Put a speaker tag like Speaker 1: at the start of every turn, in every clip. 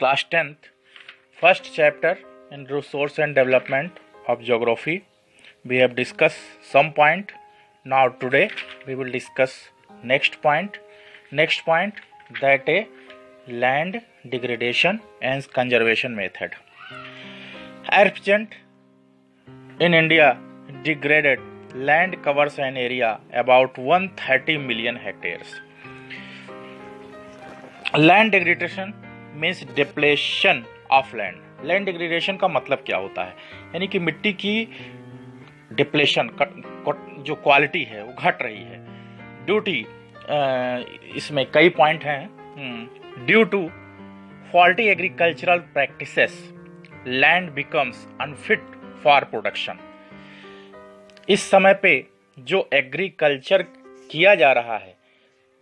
Speaker 1: Class 10th, first chapter in resource and development of geography. We have discussed some point. Now today we will discuss next point. Next point, that a land degradation and conservation method. At present in India, degraded land covers an area about 130 million hectares. Land degradation means depletion of land. Land degradation का मतलब क्या होता है? यानी कि मिट्टी की depletion जो क्वालिटी है वो घट रही है. ड्यूटी इसमें कई पॉइंट हैं. Due to faulty agricultural practices land becomes unfit for production. इस समय पे जो एग्रीकल्चर किया जा रहा है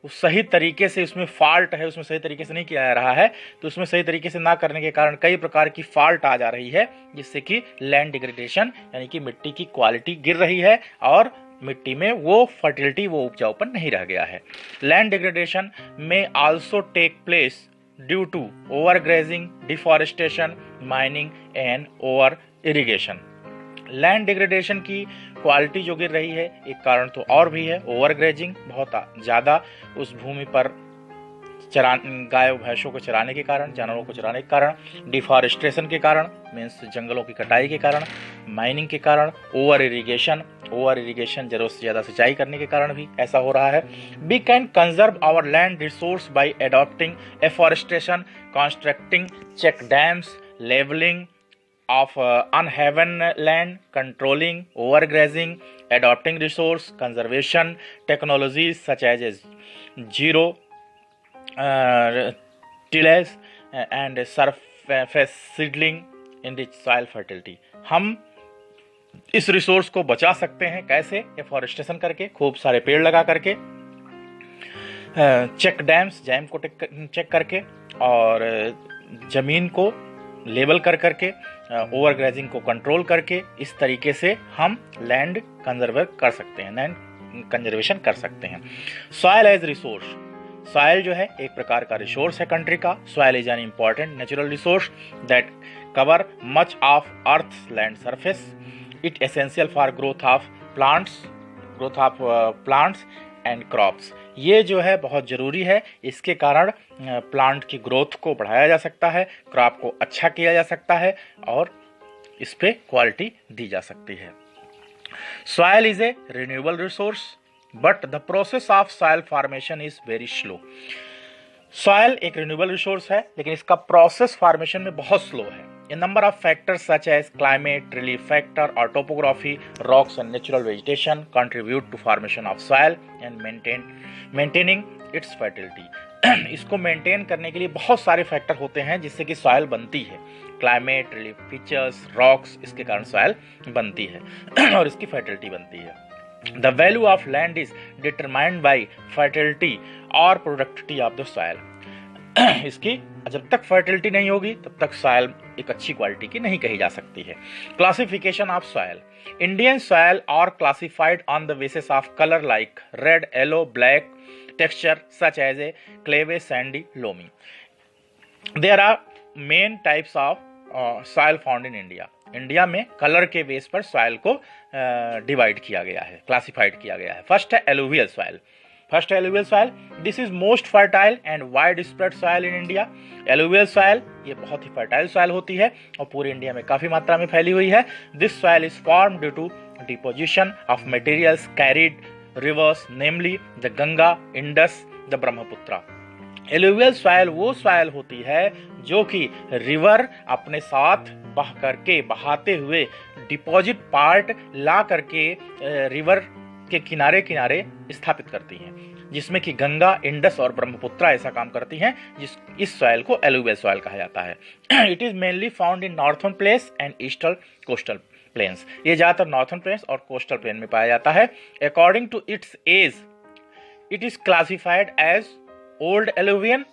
Speaker 1: वो सही तरीके से, उसमें फॉल्ट है, उसमें सही तरीके से नहीं किया जा रहा है, तो उसमें सही तरीके से ना करने के कारण कई प्रकार की फॉल्ट आ जा रही है, जिससे कि लैंड डिग्रेडेशन यानी कि मिट्टी की क्वालिटी गिर रही है और मिट्टी में वो फर्टिलिटी, वो उपजाऊपन नहीं रह गया है. Land degradation may also take place due to overgrazing, deforestation, mining and over irrigation. Land degradation की क्वालिटी जो गिर रही है, एक कारण तो और भी है, ओवर ग्रेजिंग, बहुत ज़्यादा उस भूमि पर गायों भैंसों को चराने के कारण, जानवरों को चराने के कारण, डिफॉरेस्टेशन के कारण मीन्स जंगलों की कटाई के कारण, माइनिंग के कारण, ओवर इरिगेशन जरूरत से ज़्यादा सिंचाई करने के कारण भी ऐसा हो रहा है. We can conserve our land resource by adopting afforestation, constructing check dams, levelling of unhaven land, controlling overgrazing, adopting resource conservation technologies such as zero tillage and surface seedling enrich soil fertility. हम इस resource को बचा सकते हैं कैसे? Afforestation करके, खूब सारे पेड़ लगा करके, चेक डैम्स, डैम को चेक करके और ज़मीन को लेबल कर करके, ओवर ग्रेजिंग को कंट्रोल करके, इस तरीके से हम लैंड कंजर्व कर सकते हैं, लैंड कंजर्वेशन कर सकते हैं. Soil as resource. सॉइल जो है एक प्रकार का रिसोर्स है कंट्री का. Soil is an important natural resource that cover much of earth's land surface. It essential for growth of plants and crops. ये जो है बहुत ज़रूरी है. इसके कारण प्लांट की ग्रोथ को बढ़ाया जा सकता है, क्रॉप को अच्छा किया जा सकता है और इस पे क्वालिटी दी जा सकती है. Soil is a renewable resource but the process of soil formation is very slow. Soil एक रिन्यूएबल रिसोर्स है लेकिन इसका प्रोसेस फॉर्मेशन में बहुत स्लो है. A number of factors such as climate, relief factor or topography, rocks and natural vegetation contribute to formation of soil and maintaining its fertility. इसको maintain करने के लिए बहुत सारे फैक्टर होते हैं जिससे कि सॉइल बनती है. क्लाइमेट, रिलीफ फीचर्स, रॉक्स, इसके कारण सॉइल बनती है और इसकी फर्टिलिटी बनती है. The value of land is determined by fertility or productivity of the soil. इसकी जब तक फर्टिलिटी नहीं होगी तब तक सॉइल एक अच्छी क्वालिटी की नहीं कही जा सकती है. Classification of soil. Indian soil are classified on the basis of colour like red, yellow, black, texture such as a clayey, sandy, loamy. There are main types of soil found in India. India में colour के base पर soil को divide किया गया है, classified किया गया है. फर्स्ट है alluvial soil. This is most fertile and wide spread soil in India. Alluvial soil ये बहुत ही फर्टाइल सॉइल होती है और पूरे इंडिया में काफी मात्रा में फैली हुई है. This soil is form due to deposition of materials carried rivers, namely the Ganga, Indus, the Brahmaputra. Alluvial soil वो सॉइल होती है जो कि रिवर अपने साथ बहाते हुए डिपॉजिट पार्ट ला करके रिवर के किनारे किनारे स्थापित करती हैं, जिसमें कि गंगा, इंडस और ब्रह्मपुत्रा ऐसा काम करती हैं. इस सॉइल को एलुवियल सॉइल कहा जाता है. It is mainly found in northern plains and eastern coastal plains. ये ज्यादातर नॉर्थर्न प्लेन्स और कोस्टल प्लेन में पाया जाता है. According to its age it is classified as old alluvium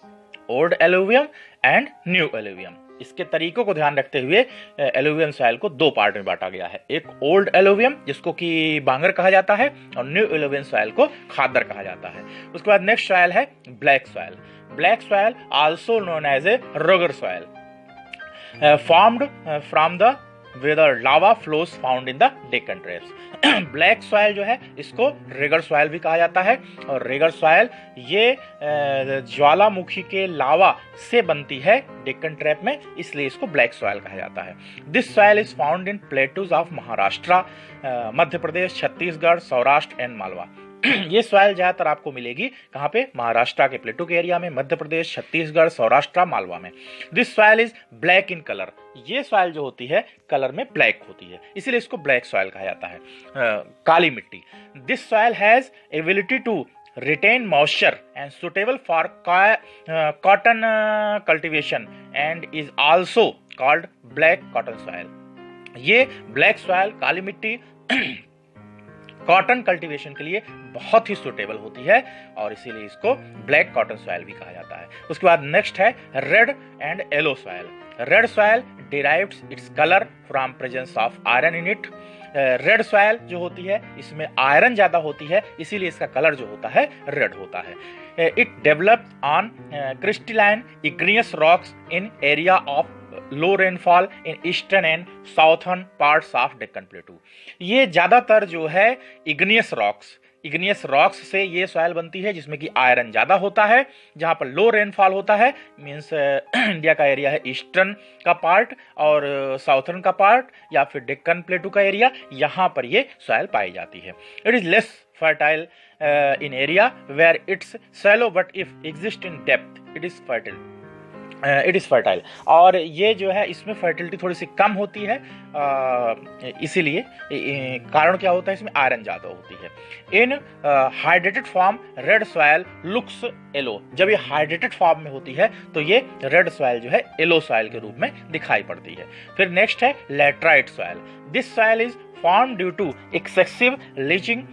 Speaker 1: and new alluvium. इसके तरीकों को ध्यान रखते हुए एलुवियल सॉइल को दो पार्ट में बांटा गया है। एक ओल्ड एलुवियम जिसको कि बांगर कहा जाता है और न्यू एलुवियल सॉइल को खादर कहा जाता है। उसके बाद नेक्स्ट सॉइल है black soil. Black soil also known as a regur soil, formed from the where the lava flows found in the Deccan Traps। Black soil जो है इसको रेगर सॉइल भी कहा जाता है और रेगर सॉइल ये ज्वालामुखी के लावा से बनती है डेक्कन ट्रैप में, इसलिए इसको ब्लैक सॉइल कहा जाता है। This soil is found in plateaus of Maharashtra, Madhya Pradesh, Chhattisgarh, Saurashtra and Malwa. ये सॉइल ज्यादातर आपको मिलेगी कहाँ पे? महाराष्ट्र के प्लेटू के एरिया में, मध्य प्रदेश, छत्तीसगढ़, सौराष्ट्र, मालवा में। This soil is black in colour. ये सॉइल जो होती है कलर में ब्लैक होती है, इसीलिए इसको ब्लैक सॉइल कहा जाता है, काली मिट्टी। This soil has ability to retain moisture and suitable for cotton cultivation and is also called black cotton soil। ये ब्लैक सॉइल, काली मिट्टी कॉटन कल्टीवेशन के लिए बहुत ही सुटेबल होती है और इसीलिए इसको ब्लैक कॉटन सॉइल भी कहा जाता है। उसके बाद नेक्स्ट है red and yellow soil. Red soil derives its colour from presence of iron in it. Red soil जो होती है इसमें आयरन ज्यादा होती है, इसीलिए इसका कलर जो होता है रेड होता है। It developed on crystalline igneous rocks in area of low rainfall in eastern and southern parts of Deccan प्लेटू। ये ज्यादातर जो है इग्नियस रॉक्स से ये सॉइल बनती है जिसमें कि आयरन ज्यादा होता है। जहां पर लो रेनफॉल होता है मींस इंडिया का एरिया है ईस्टर्न का पार्ट और साउथर्न का पार्ट या फिर डेक्कन प्लेटू का एरिया, यहाँ पर ये सॉइल पाई जाती है। It is less fertile in area where it's shallow but if exist in depth it is fertile. और ये जो है इसमें फर्टिलिटी थोड़ी सी कम होती है, इसीलिए कारण क्या होता है, इसमें आयरन ज्यादा होती है। In hydrated form red soil looks yellow. जब ये हाइड्रेटेड फॉर्म में होती है तो ये रेड सॉइल जो है येलो सॉइल के रूप में दिखाई पड़ती है। फिर नेक्स्ट है laterite soil. This soil is formed due to excessive leaching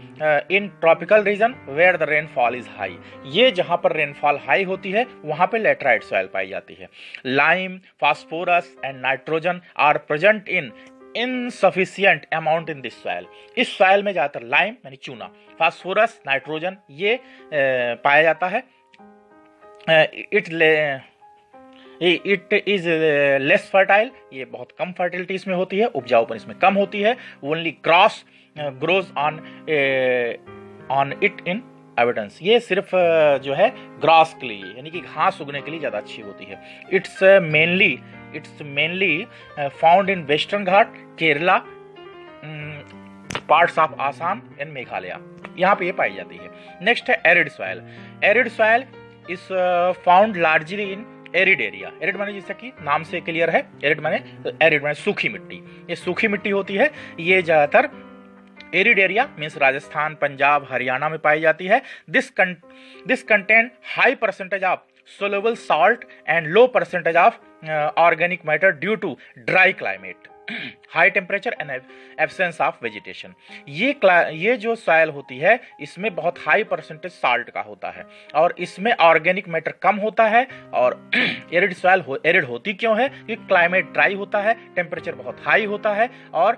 Speaker 1: in tropical region where the rainfall is high। ये जहां पर रेनफॉल हाई होती है वहां पे लैटराइट सॉइल पाई जाती है। Lime, phosphorus and nitrogen are present in insufficient amount in this soil. इस सॉइल में ज्यादातर लाइम यानी चूना, फास्फोरस, नाइट्रोजन ये पाया जाता है। It is less fertile. ये बहुत कम फर्टिलिटी इसमें होती है, उपजाऊपन इसमें कम होती है। Only cross grows on it in evidence. ये सिर्फ जो है ग्रास के लिए यानी कि घास उगने के लिए ज्यादा अच्छी होती है। It's mainly found in western Ghat, Kerala, parts of Assam and Meghalaya, यहाँ पे ये पाई जाती है। नेक्स्ट है arid soil. Arid soil is found largely in arid area. Arid माने जैसा कि नाम से क्लियर है, एरिड माने सूखी मिट्टी। ये सूखी मिट्टी होती है, ये ज्यादातर arid area means Rajasthan, Punjab, Haryana में पाई जाती है। This contain high percentage of soluble salt and low percentage of organic matter due to dry climate, high temperature and absence of vegetation. ये जो सॉइल होती है इसमें बहुत हाई परसेंटेज साल्ट का होता है और इसमें ऑर्गेनिक मैटर कम होता है। और एरिड सॉइल एरिड होती क्यों है? क्योंकि क्लाइमेट ड्राई होता है, टेम्परेचर बहुत हाई होता है और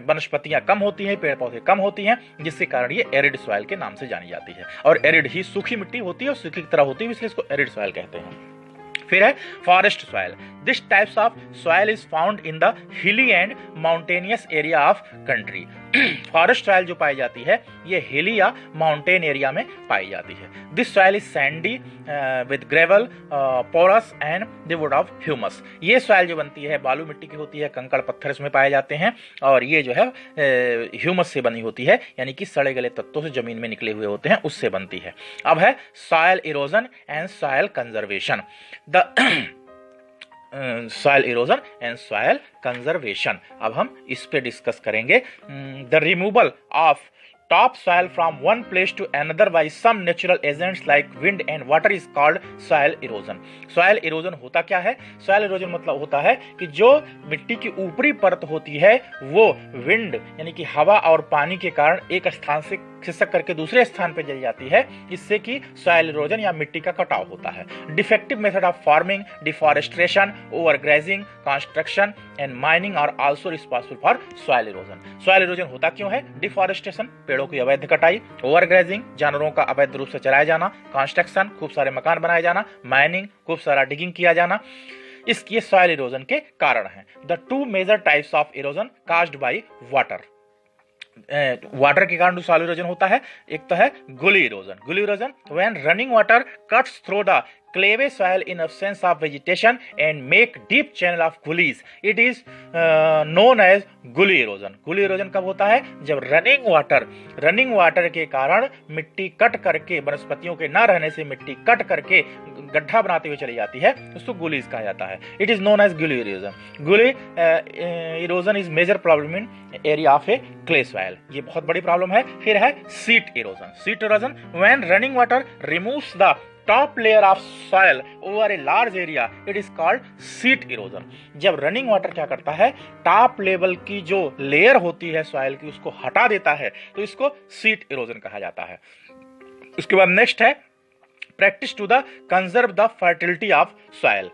Speaker 1: वनस्पतियां कम होती हैं, पेड़ पौधे कम होती हैं, जिसके कारण ये एरिड सॉइल के नाम से जानी जाती है। और एरिड ही सूखी मिट्टी होती है और सूखी की तरह होती है, इसलिए इसको एरिड सॉइल कहते हैं। फिर है forest soil. This types of soil is found in the hilly and mountainous area of country. Forest soil जो पाई जाती है ये हिली या माउंटेन एरिया में पाई जाती है। This soil is sandy with gravel, porous and devoid of humus. ये सॉइल जो बनती है बालू मिट्टी की होती है, कंकड़ पत्थर इसमें पाए जाते हैं और ये जो है ह्यूमस से बनी होती है, यानी कि सड़े गले तत्वों से जमीन में निकले हुए होते हैं, उससे बनती है। अब है soil erosion and soil conservation. Soil erosion and soil conservation, अब हम इस पे डिस्कस करेंगे। The removal of top soil from one place to another by some natural agents like wind and water is called soil erosion. Soil erosion होता क्या है? Soil erosion मतलब होता है कि जो मिट्टी की ऊपरी परत होती है वो विंड यानी कि हवा और पानी के कारण एक स्थान से खिसक करके दूसरे स्थान पर चली जाती है, इससे कि सॉइल इरोजन या मिट्टी का कटाव होता है। Defective method of farming, deforestation, overgrazing, construction and mining are also responsible for soil erosion. Soil erosion होता क्यों है? डिफॉरेस्टेशन, पेड़ों की अवैध कटाई, ओवरग्रेजिंग, जानवरों का अवैध रूप से चराया जाना, कंस्ट्रक्शन, खूब सारे मकान बनाए जाना, माइनिंग, खूब सारा डिगिंग किया जाना, इसके सॉइल इरोजन के कारण है। The two major types of erosion caused by water, water के कारण सॉइल इरोजन होता है। एक तो है गुली erosion. Gully erosion when running water cuts through the clay soil in absence of vegetation and make deep channel of gullies, it is known as gully erosion। गुली erosion कब होता है? जब रनिंग वाटर के कारण मिट्टी कट करके, वनस्पतियों के न रहने से मिट्टी कट करके गड्ढा बनाते हुए चली जाती है, उसको गुलीज कहा जाता है। It is known as gully erosion. Gully erosion is major problem in area of a clay soil, ये बहुत बड़ी प्रॉब्लम है। फिर है sheet erosion. Sheet erosion when running water removes the top layer of soil over a large area, it is called sheet erosion. जब running water क्या करता है, टॉप लेवल की जो लेयर होती है सॉइल की, उसको हटा देता है, तो इसको सीट इरोजन कहा जाता है। उसके बाद नेक्स्ट है practice to the conserve the fertility of soil.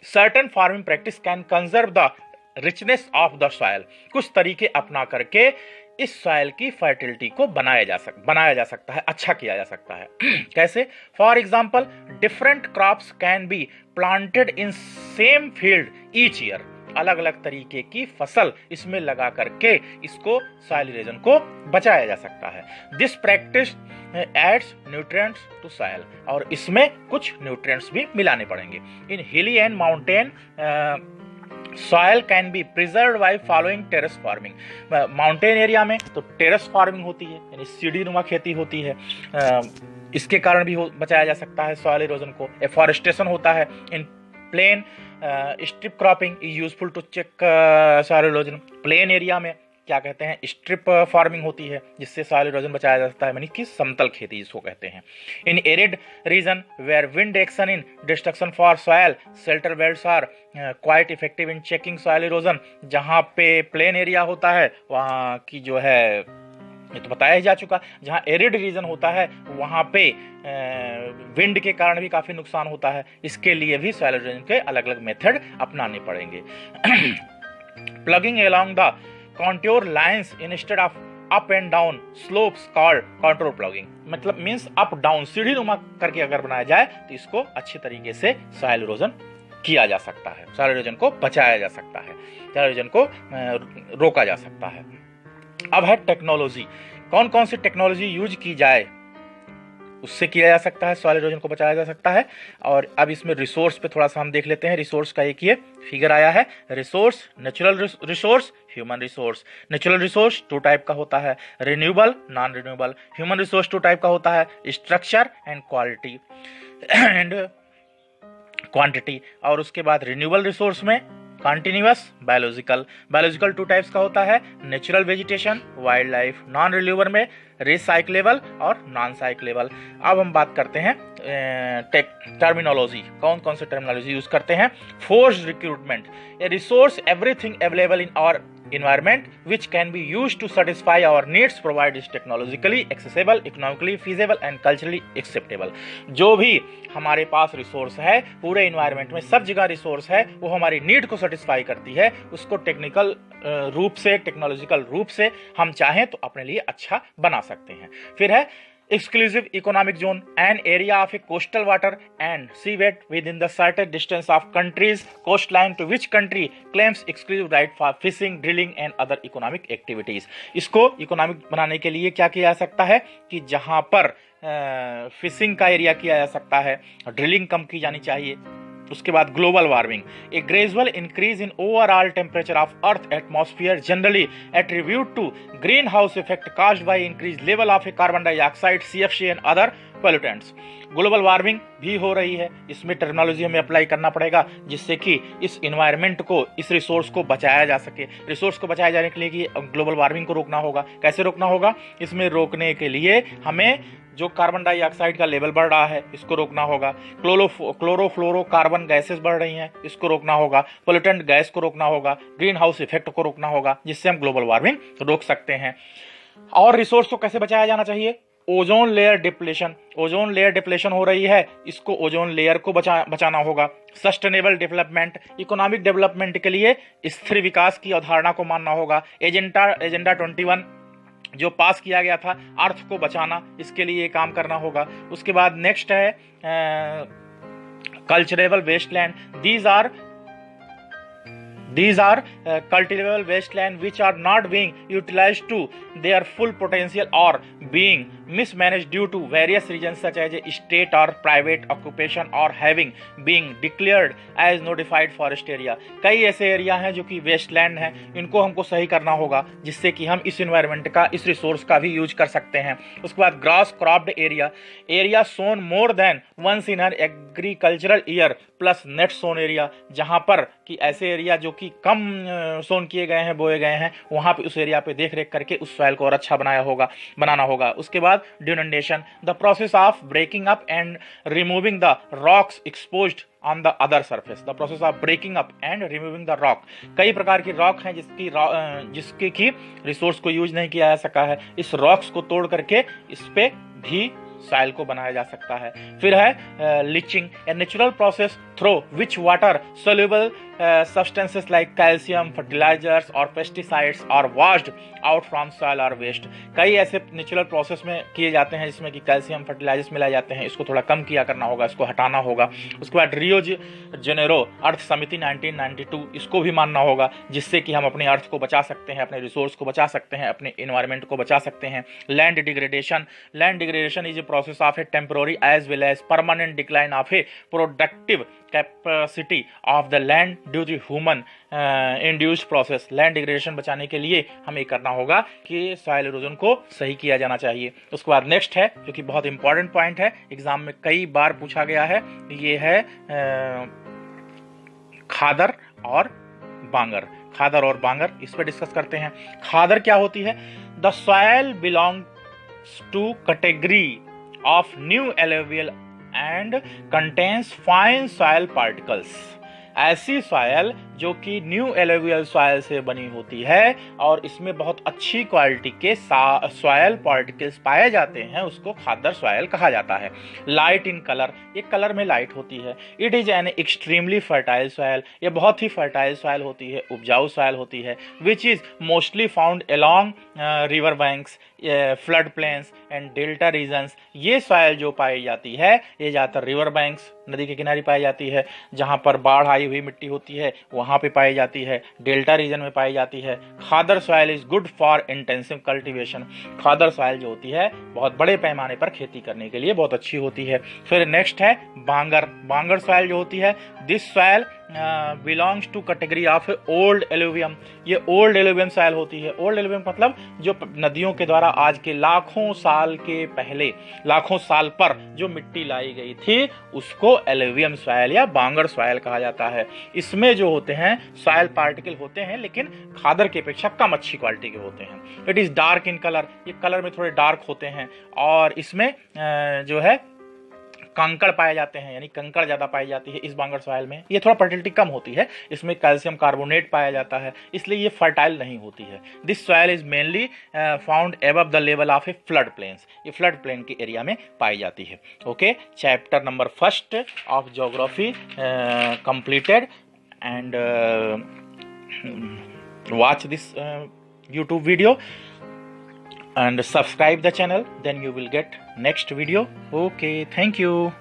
Speaker 1: Certain farming practice can conserve the richness of the soil. कुछ तरीके अपना करके इस सॉइल की फर्टिलिटी को बनाया जा सकता है, अच्छा किया जा सकता है। कैसे? For example different crops can be planted in same field each year. अलग अलग तरीके की फसल इसमें लगा करके इसको सॉइल इरोजन को बचाया जा सकता है। This practice adds nutrients to soil, और इसमें कुछ न्यूट्रिएंट्स भी मिलाने पड़ेंगे। In hilly and mountain soil can be preserve by following terrace farming. Mountain area में तो टेरेस फार्मिंग होती है, यानी सीढ़ी नुमा खेती होती है, इसके कारण भी बचाया जा सकता है सॉइल इरोजन को। एफॉरेस्टेशन होता है। In plain strip cropping is useful to check soil erosion. Plain area में क्या कहते हैं, स्ट्रिप फार्मिंग होती है, जिससे सॉइल इरोजन बचाया जा सकता है, यानी कि समतल खेती जिसको कहते हैं। In arid region where wind action in destruction for soil shelter belts are quite effective in checking soil erosion. जहाँ पे प्लेन एरिया होता है वहाँ की जो है, ये तो बताया ही जा चुका, जहाँ एरिड रीजन होता है वहाँ पे विंड के कारण भी काफी नुकसान होता है। इसके लिए भी सॉइल इरोजन के अलग अलग मेथड अपनाने पड़ेंगे। Plugging along the contour lines instead of up and down slopes called contour plugging। मतलब मींस अप डाउन सीढ़ी नुमा करके अगर बनाया जाए तो इसको अच्छे तरीके से सॉइल इरोजन किया जा सकता है, सॉइल इरोजन को बचाया जा सकता है, सॉइल इरोजन को रोका जा सकता है। अब है टेक्नोलॉजी। कौन कौन सी टेक्नोलॉजी यूज की जाए उससे किया जा सकता है, सॉइल इरोजन को बचाया जा सकता है। और अब इसमें रिसोर्स पे थोड़ा सा हम देख लेते हैं। रिसोर्स का एक ये फिगर आया है। Resource, natural resource, human resource. Natural resource 2 type का होता है, renewable, non renewable. Human resource 2 type का होता है, structure and quality and quantity. और उसके बाद रिन्यूएबल रिसोर्स में कॉन्टिन्यूअस, बायोलॉजिकल। बायोलॉजिकल 2 टाइप्स का होता है, natural vegetation, wild life. Non renewable में रिसाइक्लेबल और नॉन साइक्लेबल। अब हम बात करते हैं टर्मिनोलॉजी। कौन कौन से टर्मिनोलॉजी यूज करते हैं? Forced recruitment, a resource everything available in our environment which can be used to satisfy our needs provided is technologically accessible, economically feasible and culturally acceptable। जो भी हमारे पास रिसोर्स है पूरे इन्वायरमेंट में, सब जगह रिसोर्स है, वो हमारी नीड को सेटिस्फाई करती है, उसको टेक्निकल रूप से, टेक्नोलॉजिकल रूप से हम चाहें तो अपने लिए अच्छा बना सकते हैं। फिर है exclusive economic zone, an area of a coastal water and seabed within the certain distance of country's coastline to which country claims exclusive right for fishing, drilling and other economic activities। इसको economic बनाने के लिए क्या किया जा सकता है कि जहां पर फिशिंग का एरिया किया जा सकता है, ड्रिलिंग कम की जानी चाहिए। उसके बाद global warming, a gradual increase in overall temperature of earth atmosphere generally attribute to green house effect caused by increase level of a carbon dioxide, CFC and other pollutants. Global warming भी हो रही है, इसमें technology हमें apply करना पड़ेगा जिससे कि इस एनवायरनमेंट को, इस रिसोर्स को बचाया जा सके। रिसोर्स को बचाए जाने के लिए कि ग्लोबल वार्मिंग को रोकना होगा। कैसे रोकना होगा? इसमें रोकने के लिए हमें जो कार्बन डाइऑक्साइड का लेवल बढ़ रहा है इसको रोकना होगा, क्लोरोफ्लोरोकार्बन गैसेस बढ़ रही हैं इसको रोकना होगा, पोल्यूटेंट गैस को रोकना होगा, ग्रीन हाउस इफेक्ट को रोकना होगा, जिससे हम ग्लोबल वार्मिंग रोक सकते हैं। और रिसोर्स को कैसे बचाया जाना चाहिए? Ozone layer depletion, ozone layer depletion हो रही है, इसको ओजोन लेयर को बचाना होगा। सस्टेनेबल डेवलपमेंट, इकोनॉमिक डेवलपमेंट के लिए स्थिर विकास की अवधारणा को मानना होगा। एजेंडा 21 जो पास किया गया था, अर्थ को बचाना, इसके लिए काम करना होगा। उसके बाद नेक्स्ट है culturable wasteland. These are cultivable wasteland which are not being utilized to their full potential or being mismanaged due to various reasons such as state or private occupation or having been declared as notified forest area। कई ऐसे area हैं जो कि Westland हैं, इनको हमको सही करना होगा जिससे कि हम इस इन्वायरमेंट का, इस रिसोर्स का भी यूज कर सकते हैं। उसके बाद gross cropped area sown more than once in an agricultural year plus net sown area, जहां पर कि ऐसे एरिया जो कि कम सोन किए गए हैं, बोए गए हैं, वहां पे उस एरिया पे देख रेख करके उस सॉइल को और अच्छा बनाना होगा। उसके बाद denudation, the process of breaking up and removing the rocks exposed on the other surface. The process of breaking up and removing the rock, कई प्रकार की रॉक हैं जिसके की रिसोर्स को यूज नहीं किया जा सका है, इस रॉक्स को तोड़ करके इस पे भी सॉइल को बनाया जा सकता है। फिर है leaching, a natural process through which water soluble substances like calcium, fertilizers और pesticides are washed out from soil or waste। कई ऐसे नेचुरल प्रोसेस में किए जाते हैं जिसमें कि कैल्शियम फर्टिलाइजर्स मिलाए जाते हैं, इसको थोड़ा कम किया करना होगा, इसको हटाना होगा। उसके बाद रियो जेनेरो अर्थ समिति 1992, इसको भी मानना होगा जिससे कि हम अपने अर्थ को बचा सकते हैं, अपने रिसोर्स को बचा सकते हैं, अपने इन्वायरमेंट को बचा सकते हैं। Land degradation is a process of a temporary as well as permanent decline of a productive capacity of the land due to human induced process. Land degradation बचाने के लिए हमें करना होगा कि सॉइल इरोजन को सही किया जाना चाहिए। उसके बाद नेक्स्ट है जो कि बहुत इंपॉर्टेंट पॉइंट है, एग्जाम में कई बार पूछा गया है, ये है खादर और बांगर। इस पर डिस्कस करते हैं। खादर क्या होती है? The soil belongs to category of new alluvial and contains fine soil particles। ऐसी सॉयल जो कि न्यू एलुवियल सॉयल से बनी होती है और इसमें बहुत अच्छी क्वालिटी के सॉयल पार्टिकल्स पाए जाते हैं, उसको खादर सॉयल कहा जाता है। लाइट इन कलर, ये कलर में लाइट होती है। It is an extremely fertile soil, ये बहुत ही फर्टाइल सॉयल होती है, उपजाऊ सॉयल होती है। Which is mostly found along river banks, flood plains and delta regions. ये सॉयल जो पाई जाती है ये ज़्यादातर रिवर बैंक्स, नदी के किनारे पाई जाती है, जहाँ पर बाढ़ आई हुई मिट्टी होती है वहाँ पे पाई जाती है, डेल्टा रीजन में पाई जाती है। Khadar soil is good for intensive cultivation. Khadar soil जो होती है बहुत बड़े पैमाने पर खेती करने के लिए बहुत अच्छी होती है। फिर नेक्स्ट है बांगर सॉयल जो होती है, this soil belongs to category of old alluvium. ये ओल्ड एलुवियम सॉयल होती है। ओल्ड एलुवियम मतलब जो नदियों के द्वारा आज के लाखों साल पर जो मिट्टी लाई गई थी उसको एलुवियम सॉयल या बांगर सॉयल कहा जाता है। इसमें जो होते हैं सॉयल पार्टिकल होते हैं लेकिन खादर की अपेक्षा कम अच्छी क्वालिटी के होते हैं। It is dark in colour, ये कलर में थोड़े डार्क होते हैं और इसमें जो है कंकड़ पाए जाते हैं, यानी कंकड़ ज्यादा पाई जाती है इस बांगर सॉयल में। ये थोड़ा फर्टिलिटी कम होती है, इसमें कैल्शियम कार्बोनेट पाया जाता है, इसलिए ये फर्टाइल नहीं होती है। This soil is mainly found above the level of a flood plains, ये फ्लड प्लेन के एरिया में पाई जाती है। Okay, chapter number 1 of geography completed and watch this YouTube video and subscribe the channel, then you will get next video. Okay, thank you.